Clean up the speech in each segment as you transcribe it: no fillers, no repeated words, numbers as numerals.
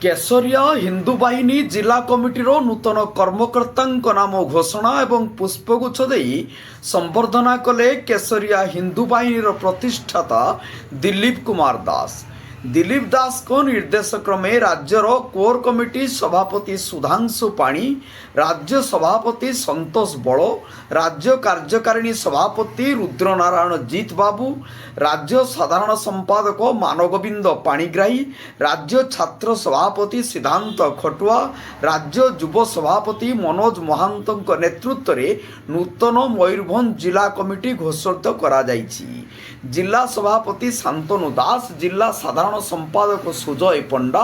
केशरिया हिंदू बाहिनी जिला कमिटीर नूतन कर्मकर्ता नाम घोषणा एवं पुष्पगुच्छ देई संबर्धना कले केशरिया हिंदू बाहिनीर प्रतिष्ठाता दिलीप कुमार दास। दिलीप दास को निर्देश क्रमे राज्यर कोर कमिटी सभापति सुधांशु पाणी, राज्य सभापति संतोष बड़, राज्य कार्यकारिणी सभापति रुद्रनारायण जीत बाबू, राज्य साधारण संपादक मानगोविंद पाणिग्राही, राज्य छात्र सभापति सिद्धांत खटुआ, राज्य युव सभापति मनोज महांत नेतृत्व में नूतन मयूरभंज जिला कमिटी घोषित करा जायछि। जिला सभापति शांतनु दास, जिला साधारण संपादक सुजय पंडा,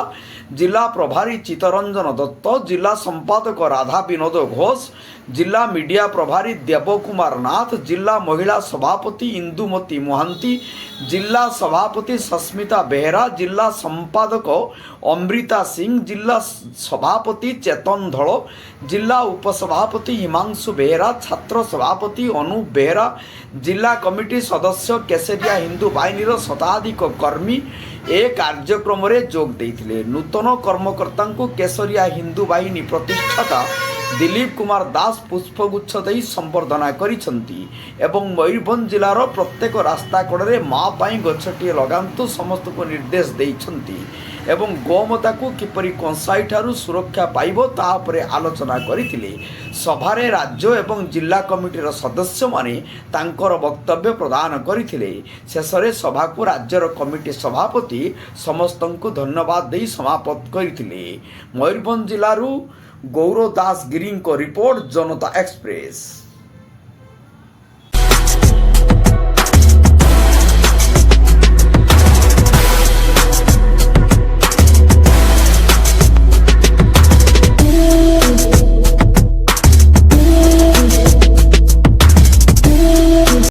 जिला प्रभारी चित्तरंजन दत्त, जिला संपादक राधा विनोद घोष, जिला मीडिया प्रभारी देवकुमार नाथ, जिला महिला सभापति इंदुमती मोहांती, जिला सभापति सस्मिता बेहरा, जिला संपादक अमृता सिंह, जिला सभापति चेतन धड़, जिला उपसभापति हिमांशु बेहरा, छात्र सभापति अनु बेहरा, जिला कमिटी सदस्य केशरिया हिंदू बाहिनीर शताधिक कर्मी ए कार्यक्रम रे जोग देइथिले। नूतन कर्मकर्ता को केशरिया हिंदू बाहिनी प्रतिष्ठाता दिलीप कुमार दास पुष्पगुच्छ देई संबर्धना करिसंती एवं मयूरभंज जिलार प्रत्येक रास्ता कड़े माँ पाई गछटिए लगांतु समस्त को निर्देश देइछंती एवं गोमाता को किपरि कंसाई ठारू सुरक्षा पाइबो ता परे आलोचना करिथिले। सभारे राज्य एवं जिला कमिटीर सदस्य माने तांकर वक्तव्य प्रदान करिथिले। शेषरे सभा को राज्यर कमिटी सभापति समस्तंकु धन्यवाद देई समाप्त करिथिले। मयूरभंज जिलारू गौरव दास गिरी को रिपोर्ट जनता एक्सप्रेस।